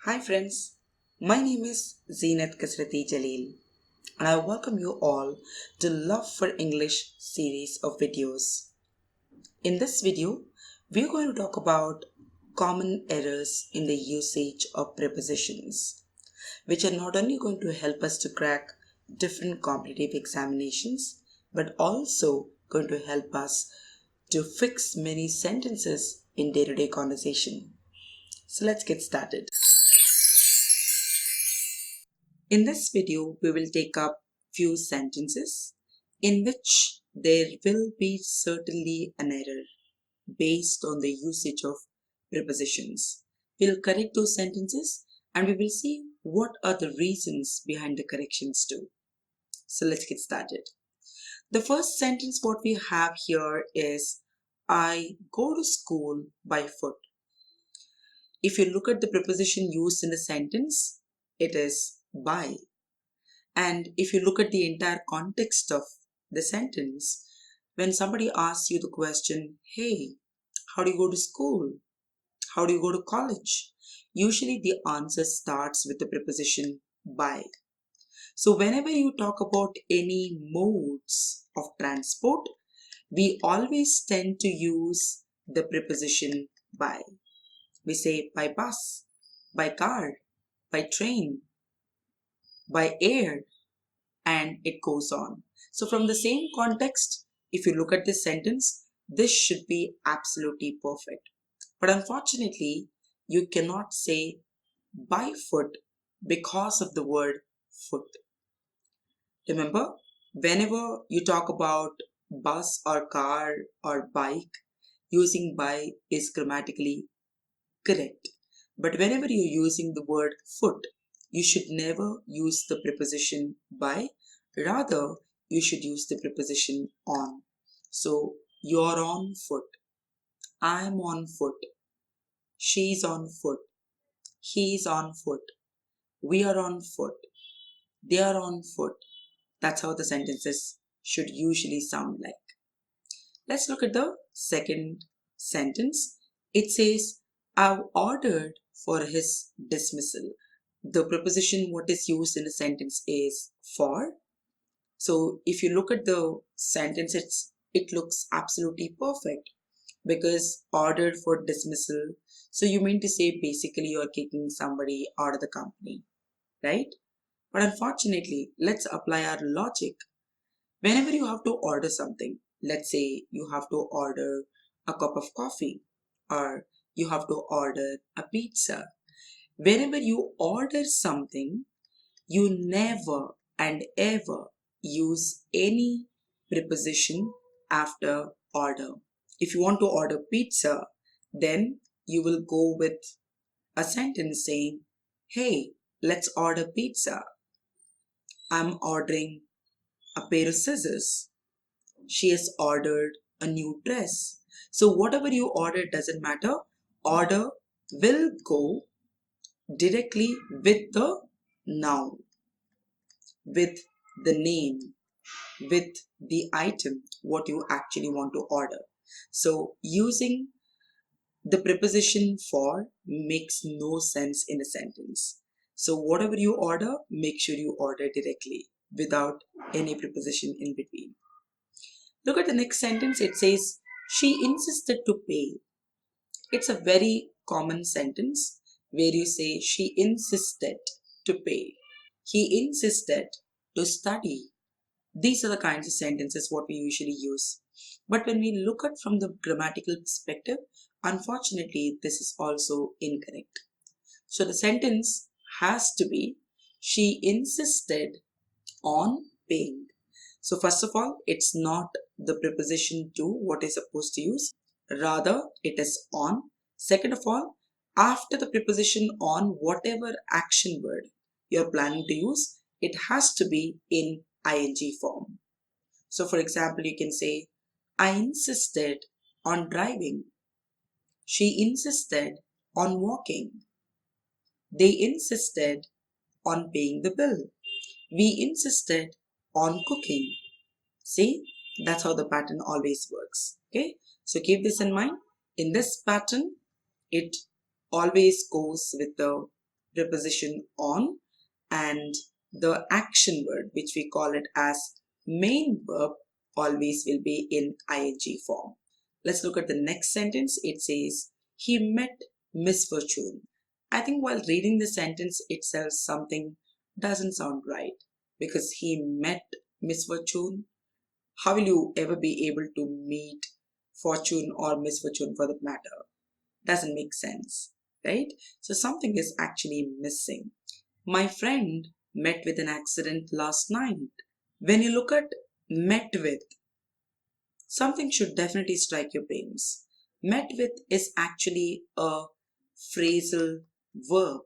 Hi friends, my name is Zeenath Jaleel and I welcome you all to Love for English series of videos. In this video, we're going to talk about common errors in the usage of prepositions, which are not only going to help us to crack different competitive examinations, but also going to help us to fix many sentences in day-to-day conversation. So let's get started. In this video, we will take up few sentences in which there will be certainly an error based on the usage of prepositions. We'll correct those sentences and we will see what are the reasons behind the corrections too. So let's get started. The first sentence what we have here is I go to school by foot. If you look at the preposition used in the sentence, it is by. And if you look at the entire context of the sentence, when somebody asks you the question, hey, how do you go to school? How do you go to college? Usually the answer starts with the preposition by. So whenever you talk about any modes of transport, we always tend to use the preposition by. We say by bus, by car, by train, by air, and it goes on. So from the same context, if you look at this sentence, this should be absolutely perfect. But unfortunately, you cannot say by foot because of the word foot. Remember, whenever you talk about bus or car or bike, using by is grammatically correct. But whenever you're using the word foot, you should never use the preposition by. Rather, you should use the preposition on. So, you're on foot. I'm on foot. She's on foot. He's on foot. We are on foot. They are on foot. That's how the sentences should usually sound like. Let's look at the second sentence. It says, I've ordered for his dismissal. The preposition what is used in the sentence is for. So if you look at the sentence, it looks absolutely perfect because ordered for dismissal. So you mean to say basically you're kicking somebody out of the company, right? But unfortunately, let's apply our logic. Whenever you have to order something, let's say you have to order a cup of coffee or you have to order a pizza. Whenever you order something, you never and ever use any preposition after order. If you want to order pizza, then you will go with a sentence saying, hey, let's order pizza. I'm ordering a pair of scissors. She has ordered a new dress. So whatever you order doesn't matter. Order will go directly with the noun, with the name, with the item, what you actually want to order. So using the preposition for makes no sense in a sentence. So whatever you order, make sure you order directly without any preposition in between. Look at the next sentence. It says, she insisted to pay. It's a very common sentence where you say, she insisted to pay. He insisted to study. These are the kinds of sentences what we usually use. But when we look at from the grammatical perspective, unfortunately, this is also incorrect. So the sentence has to be, she insisted on paying. So first of all, it's not the preposition to what is supposed to use. Rather, it is on. Second of all, after the preposition on, whatever action word you're planning to use, it has to be in ing form. So for example, you can say, I insisted on driving. She insisted on walking. They insisted on paying the bill. We insisted on cooking. See, that's how the pattern always works. Okay, so keep this in mind. In this pattern, it always goes with the preposition on, and the action word, which we call it as main verb, always will be in ing form. Let's look at the next sentence. It says, he met misfortune. I think while reading the sentence itself, something doesn't sound right, because he met misfortune. How will you ever be able to meet fortune or misfortune for that matter? Doesn't make sense, right? So something is actually missing. My friend met with an accident last night. When you look at met with, something should definitely strike your brains. Met with is actually a phrasal verb.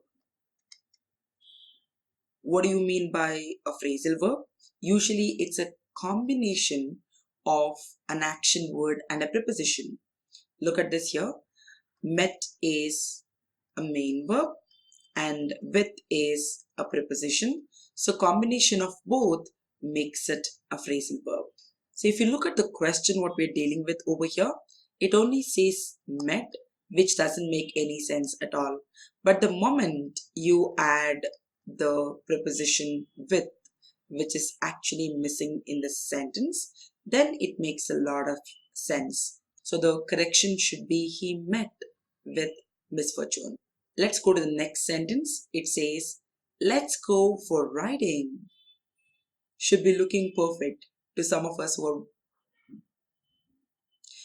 What do you mean by a phrasal verb? Usually it's a combination of an action word and a preposition. Look at this here. Met is a main verb and with is a preposition. So combination of both makes it a phrasal verb. So if you look at the question what we're dealing with over here, it only says met, which doesn't make any sense at all. But the moment you add the preposition with, which is actually missing in the sentence, then it makes a lot of sense. So the correction should be he met with misfortune. Let's go to the next sentence. It says, let's go for riding. Should be looking perfect to some of us who are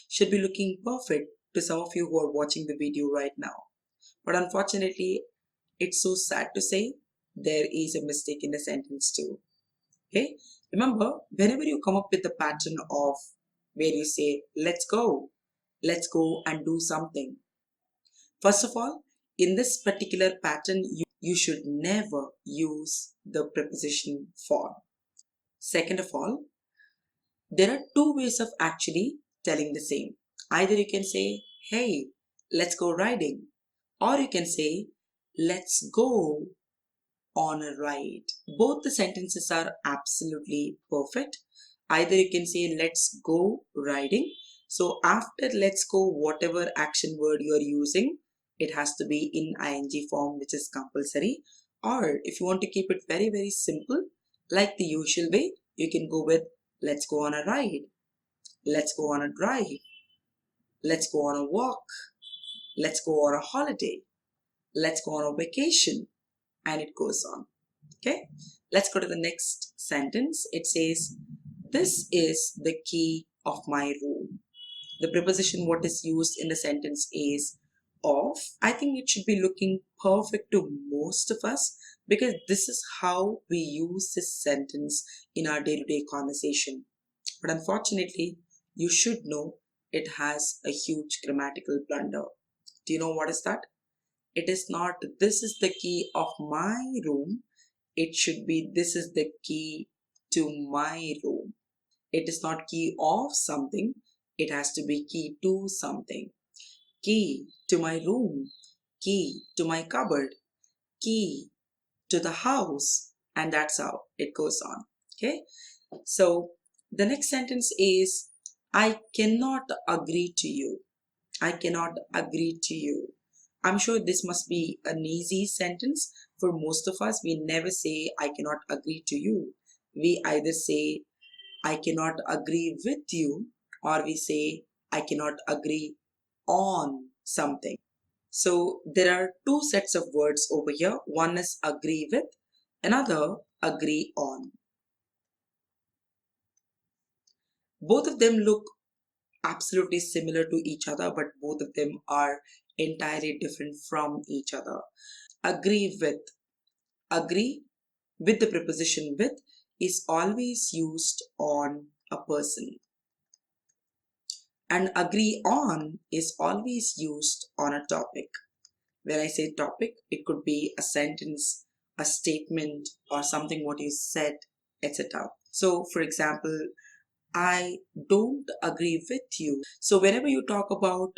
should be looking perfect to some of you who are watching the video right now. But unfortunately, it's so sad to say there is a mistake in the sentence too. Okay? Remember, whenever you come up with the pattern of where you say, let's go and do something. First of all, in this particular pattern, you should never use the preposition for. Second of all, there are two ways of actually telling the same. Either you can say, hey, let's go riding, or you can say, let's go on a ride. Both the sentences are absolutely perfect. Either you can say, let's go riding. So after let's go, whatever action word you are using, it has to be in ing form, which is compulsory. Or if you want to keep it very, very simple, like the usual way, you can go with let's go on a ride, let's go on a drive, let's go on a walk, let's go on a holiday, let's go on a vacation, and it goes on. Okay, let's go to the next sentence. It says, this is the key of my room. The preposition what is used in the sentence is of. I think it should be looking perfect to most of us, because this is how we use this sentence in our day-to-day conversation. But unfortunately, you should know it has a huge grammatical blunder. Do you know what is that? It is not this is the key of my room. It should be this is the key to my room. It is not key of something. It has to be key to something. Key to my room. Key to my cupboard. Key to the house. And that's how it goes on. Okay. So the next sentence is, I cannot agree to you. I cannot agree to you. I'm sure this must be an easy sentence for most of us. We never say, I cannot agree to you. We either say, I cannot agree with you, or we say, I cannot agree on something. So there are two sets of words over here. One is agree with, another agree on. Both of them look absolutely similar to each other, but both of them are entirely different from each other. Agree with the preposition with is always used on a person, and agree on is always used on a topic. When I say topic, it could be a sentence, a statement, or something what you said, etc. So for example, I don't agree with you. So whenever you talk about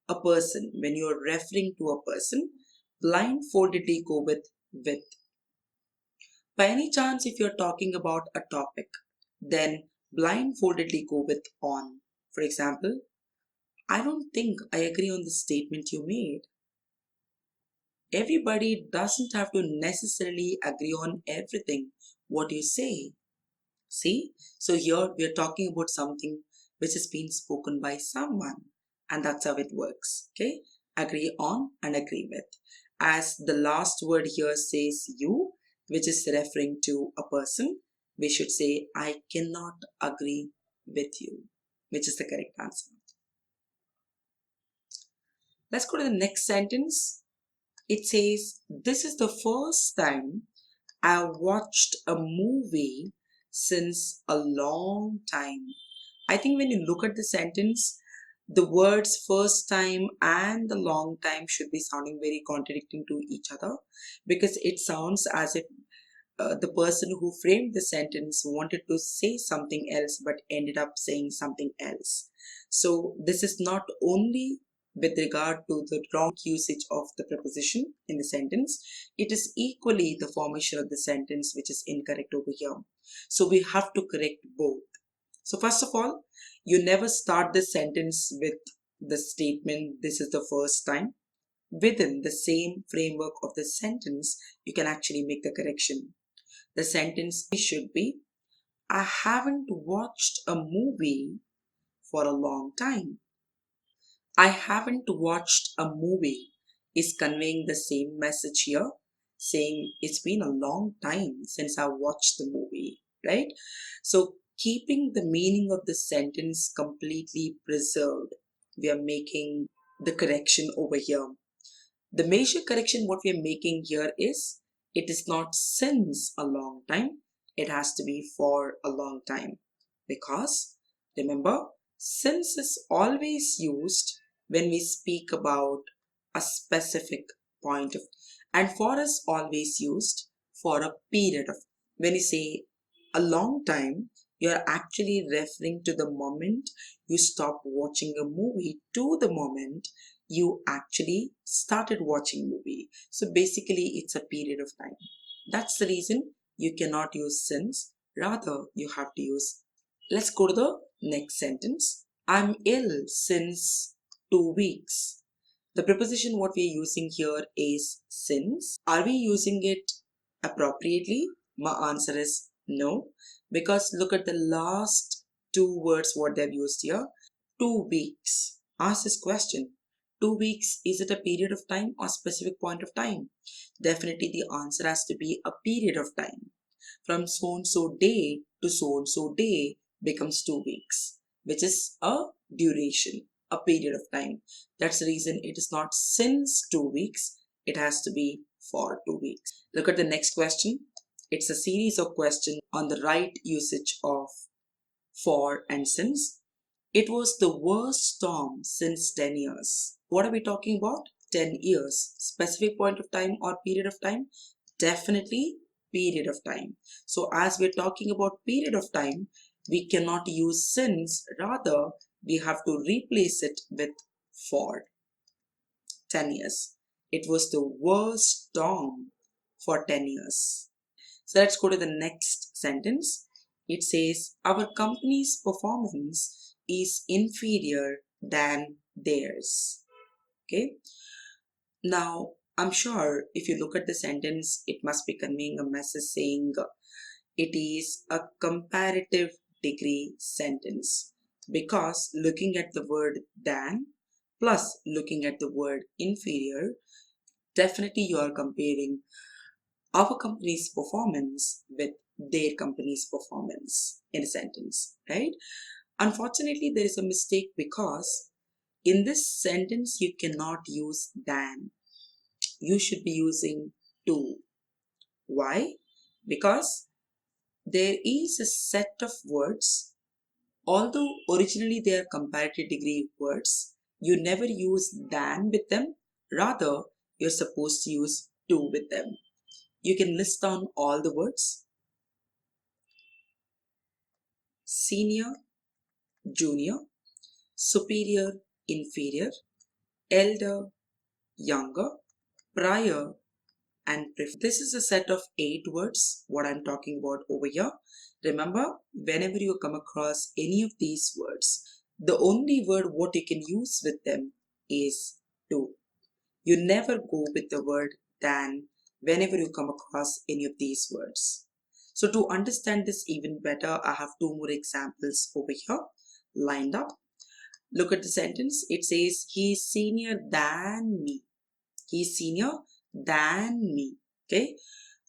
a person, when you're referring to a person, blindfoldedly go with. By any chance, if you're talking about a topic, then blindfoldedly go with on. For example, I don't think I agree on the statement you made. Everybody doesn't have to necessarily agree on everything what you say. See? So here we are talking about something which has been spoken by someone, and that's how it works. Okay? Agree on and agree with. As the last word here says you, which is referring to a person, we should say I cannot agree with you, which is the correct answer. Let's go to the next sentence. It says, this is the first time I watched a movie since a long time. I think when you look at the sentence, the words first time and the long time should be sounding very contradicting to each other, because it sounds as if the person who framed the sentence wanted to say something else but ended up saying something else. So this is not only with regard to the wrong usage of the preposition in the sentence, it is equally the formation of the sentence which is incorrect over here. So we have to correct both. So first of all, you never start the sentence with the statement, this is the first time. Within the same framework of the sentence, you can actually make the correction. The sentence should be, I haven't watched a movie for a long time. I haven't watched a movie is conveying the same message here, saying it's been a long time since I watched the movie, right? So, keeping the meaning of the sentence completely preserved, we are making the correction over here. The major correction what we are making here is it is not since a long time, it has to be for a long time. Because remember, since is always used when we speak about a specific point of, and for is always used for a period of. When you say a long time, you're actually referring to the moment you stop watching a movie to the moment you actually started watching movie. So basically it's a period of time. That's the reason you cannot use since, rather you have to use. Let's go to the next sentence. I'm ill since 2 weeks. The preposition what we are using here is since. Are we using it appropriately? My answer is no, because look at the last two words what they've used here. 2 weeks. Ask this question. 2 weeks, is it a period of time or specific point of time? Definitely the answer has to be a period of time. From so and so day to so and so day becomes 2 weeks, which is a duration, a period of time. That's the reason it is not since 2 weeks, it has to be for 2 weeks. Look at the next question. It's a series of questions on the right usage of for and since. It was the worst storm since 10 years. What are we talking about? 10 years. Specific point of time or period of time? Definitely period of time. So as we're talking about period of time, we cannot use since, rather we have to replace it with for. 10 years. It was the worst storm for 10 years. So let's go to the next sentence. It says, our company's performance is inferior than theirs. Okay. Now, I'm sure if you look at the sentence, it must be conveying a message saying it is a comparative degree sentence, because looking at the word than plus looking at the word inferior, definitely you are comparing our company's performance with their company's performance in a sentence, right? Unfortunately, there is a mistake, because in this sentence you cannot use than. You should be using to. Why? Because there is a set of words, although originally they are comparative degree words, you never use than with them, rather, you're supposed to use to with them. You can list down all the words: senior, junior, superior, inferior, elder, younger, prior, and prefer. This is a set of 8 words, what I'm talking about over here. Remember, whenever you come across any of these words, the only word what you can use with them is to. You never go with the word than whenever you come across any of these words. So to understand this even better, I have two more examples over here lined up. Look at the sentence. It says, he is senior than me. He is senior than me. Okay.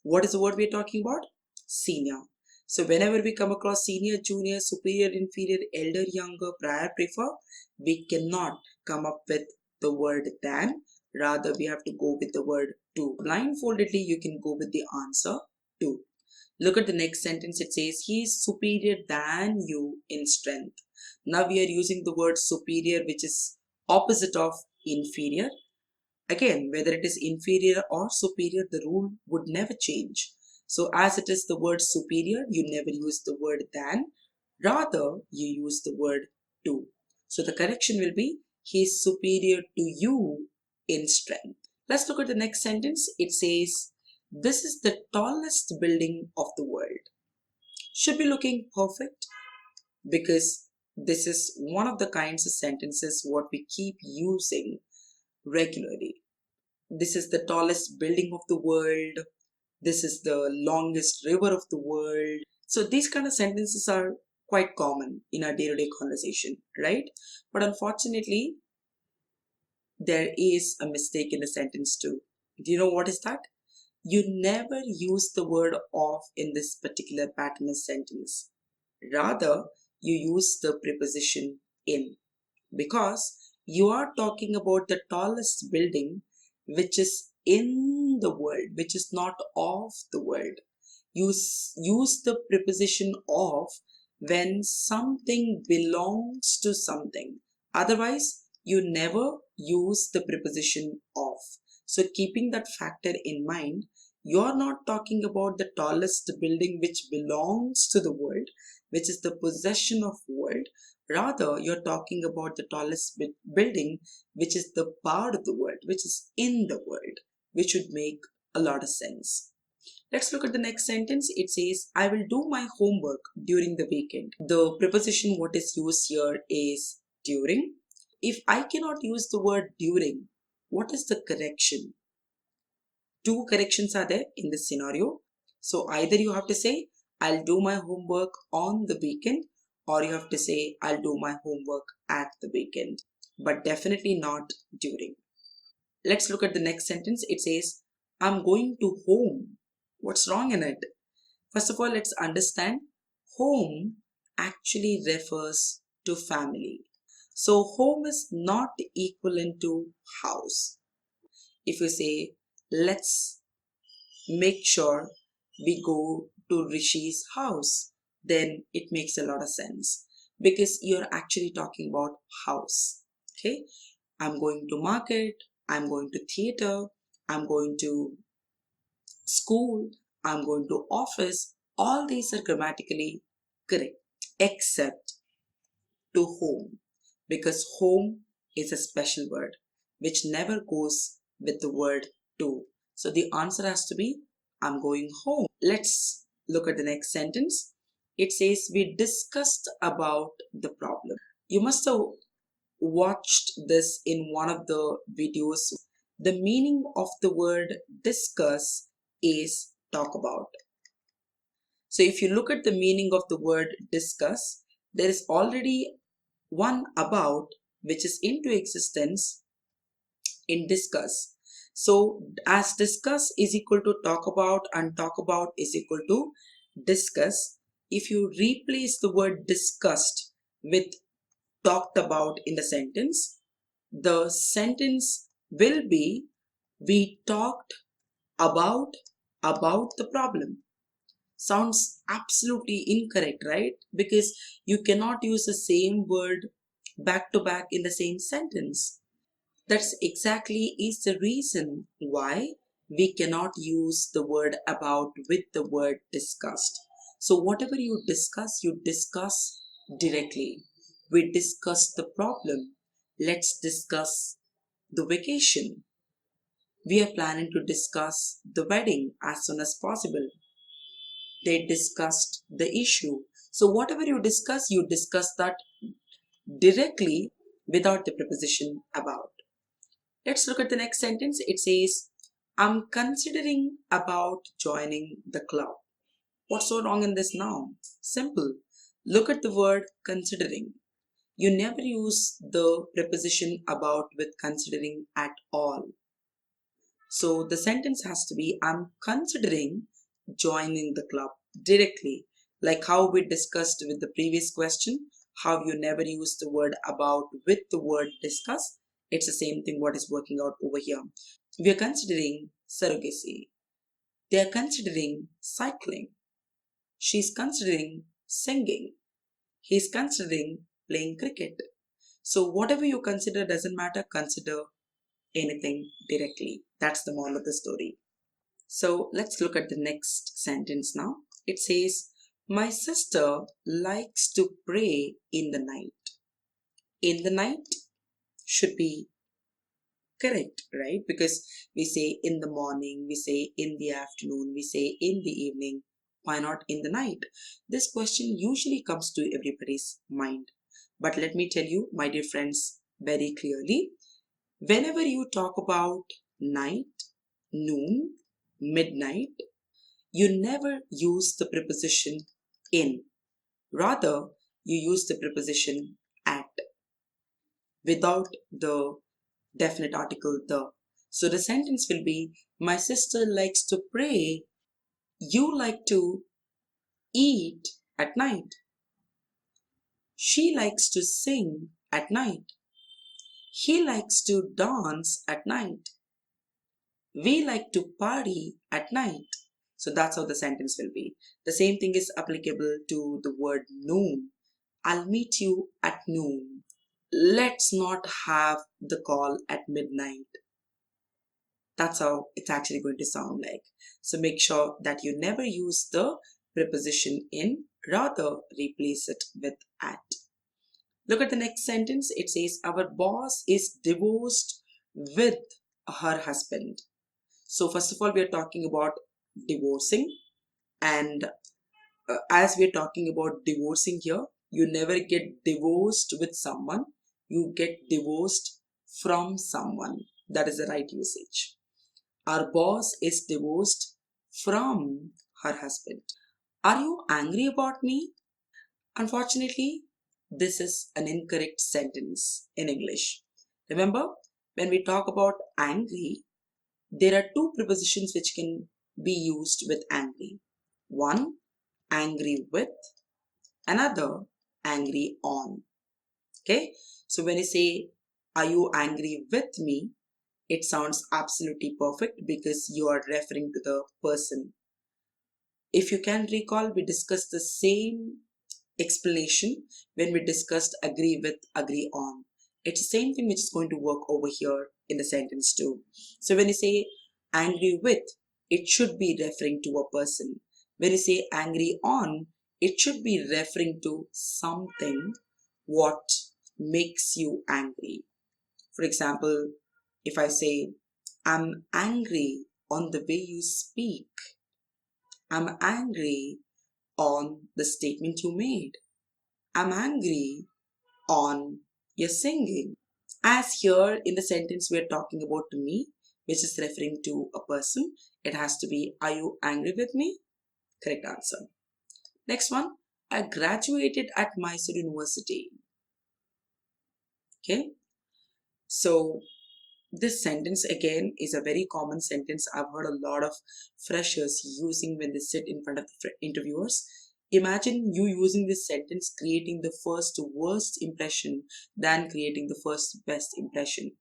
What is the word we are talking about? Senior. So whenever we come across senior, junior, superior, inferior, elder, younger, prior, prefer, we cannot come up with the word than. Rather, we have to go with the word to. Blindfoldedly, you can go with the answer to. Look at the next sentence. It says, he is superior than you in strength. Now we are using the word superior, which is opposite of inferior. Again, whether it is inferior or superior, the rule would never change. So as it is the word superior, you never use the word than, rather you use the word to. So the correction will be, he is superior to you in strength. Let's look at the next sentence. It says, this is the tallest building of the world. Should be looking perfect because this is one of the kinds of sentences what we keep using regularly. This is the tallest building of the world. This is the longest river of the world. So these kind of sentences are quite common in our day-to-day conversation, right? But unfortunately, there is a mistake in the sentence too. Do you know what is that? You never use the word of in this particular pattern of sentence. Rather, you use the preposition in, because you are talking about the tallest building which is in the world, which is not of the world. Use the preposition of when something belongs to something. Otherwise, you never use the preposition of. So keeping that factor in mind, you're not talking about the tallest building which belongs to the world, which is the possession of world. Rather, you're talking about the tallest building, which is the part of the world, which is in the world, which would make a lot of sense. Let's look at the next sentence. It says, I will do my homework during the weekend. The preposition what is used here is during. If I cannot use the word during, what is the correction? Two corrections are there in this scenario. So either you have to say, I'll do my homework on the weekend, or you have to say, I'll do my homework at the weekend, but definitely not during. Let's look at the next sentence. It says, I'm going to home. What's wrong in it? First of all, let's understand home actually refers to family. So home is not equivalent to house. If you say, let's make sure we go to Rishi's house, then it makes a lot of sense because you're actually talking about house. Okay, I'm going to market, I'm going to theater, I'm going to school, I'm going to office. All these are grammatically correct except to home, because home is a special word which never goes with the word to. So the answer has to be, I'm going home. Let's look at the next sentence. It says, we discussed about the problem. You must have watched this in one of the videos. The meaning of the word discuss is talk about. So if you look at the meaning of the word discuss, there is already one about which is into existence in discuss. So as discuss is equal to talk about and talk about is equal to discuss, if you replace the word discussed with talked about in the sentence will be, we talked about the problem. Sounds absolutely incorrect, right? Because you cannot use the same word back to back in the same sentence. That's exactly is the reason why we cannot use the word about with the word discussed. So whatever you discuss directly. We discuss the problem. Let's discuss the vacation. We are planning to discuss the wedding as soon as possible. They discussed the issue. So whatever you discuss that directly without the preposition about. Let's look at the next sentence. It says, I'm considering about joining the club. What's so wrong in this now? Simple. Look at the word considering. You never use the preposition about with considering at all. So the sentence has to be, I'm considering joining the club directly. Like how we discussed with the previous question, how you never use the word about with the word discuss. It's the same thing what is working out over here. We are considering surrogacy. They are considering cycling. She's considering singing. He's considering playing cricket. So whatever you consider doesn't matter. Consider anything directly. That's the moral of the story. So let's look at the next sentence now. It says, my sister likes to pray in the night. In the night should be correct, right? Because we say in the morning, we say in the afternoon, we say in the evening. Why not in the night? This question usually comes to everybody's mind. But let me tell you, my dear friends, very clearly, whenever you talk about night, noon, midnight, you never use the preposition in. Rather, you use the preposition at without the definite article the. So the sentence will be, my sister likes to pray, you like to eat at night. She likes to sing at night. He likes to dance at night. We like to party at night. So that's how the sentence will be. The same thing is applicable to the word noon. I'll meet you at noon. Let's not have the call at midnight. That's how it's actually going to sound like. So make sure that you never use the preposition in, rather replace it with at. Look at the next sentence. It says, our boss is divorced with her husband. So first of all, we are talking about divorcing, and as we're talking about divorcing here, you never get divorced with someone, you get divorced from someone. That is the right usage. Our boss is divorced from her husband. Are you angry about me? Unfortunately, this is an incorrect sentence in English. Remember, when we talk about angry, there are two prepositions which can be used with angry. One, angry with, another, angry on. Okay, so when you say, are you angry with me? It sounds absolutely perfect because you are referring to the person. If you can recall, we discussed the same explanation when we discussed agree with, agree on. It's the same thing which is going to work over here in the sentence too. So when you say angry with, it should be referring to a person. When you say angry on, it should be referring to something what makes you angry. For example, if I say, I'm angry on the way you speak, I'm angry on the statement you made, I'm angry on your singing. As here in the sentence we are talking about to me, which is referring to a person, it has to be, are you angry with me? Correct answer. Next one, I graduated at Mysore University. Okay, so this sentence again is a very common sentence I've heard a lot of freshers using when they sit in front of the interviewers. Imagine you using this sentence, creating the first worst impression than creating the first best impression.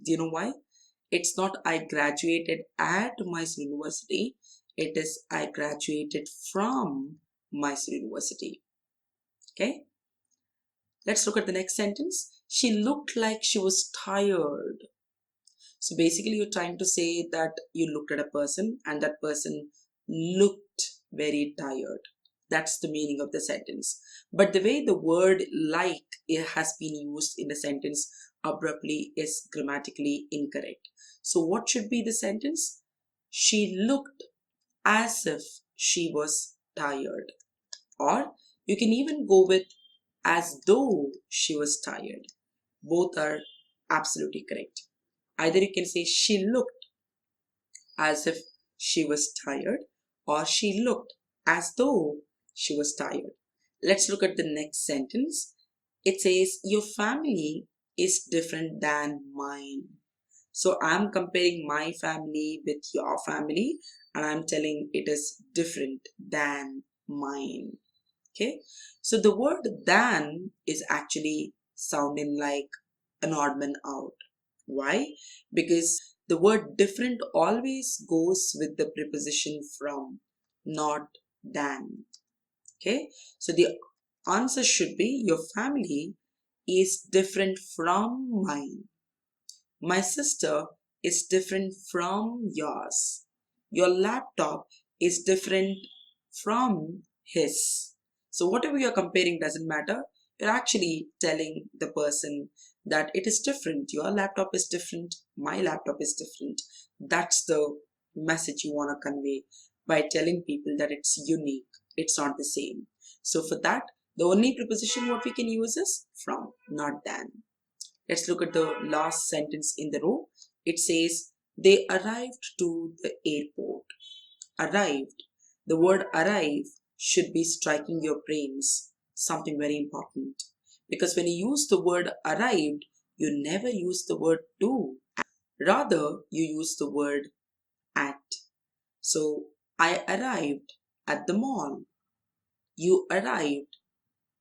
Do you know why? It's not I graduated at Mysore University, it is I graduated from Mysore University. Okay, let's look at the next sentence. She looked like she was tired. So basically, you're trying to say that you looked at a person and that person looked very tired. That's the meaning of the sentence. But the way the word like it has been used in the sentence abruptly is grammatically incorrect. So, what should be the sentence? She looked as if she was tired. Or you can even go with as though she was tired. Both are absolutely correct. Either you can say she looked as if she was tired, or she looked as though she was tired. Let's look at the next sentence. It says, your family is different than mine. So I'm comparing my family with your family, and I'm telling it is different than mine. Okay, so the word than is actually sounding like an odd man out. Why? Because the word different always goes with the preposition from, not than. Okay, so the answer should be your family is different from mine. My sister is different from yours. Your laptop is different from his. So, whatever you're comparing doesn't matter. You're actually telling the person that it is different. Your laptop is different. My laptop is different. That's the message you want to convey by telling people that it's unique. It's not the same. So, for that, the only preposition what we can use is from, not than. Let's look at the last sentence in the row. It says, they arrived to the airport. Arrived. The word arrive should be striking your brains. Something very important. Because when you use the word arrived, you never use the word to. Rather, you use the word at. So, I arrived at the mall. You arrived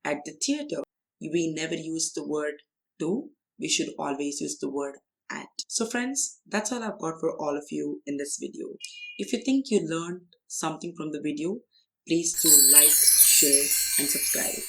at the theater. We never use the word to. We should always use the word at. So friends, that's all I've got for all of you in this video. If you think you learned something from the video, please do like, share and subscribe.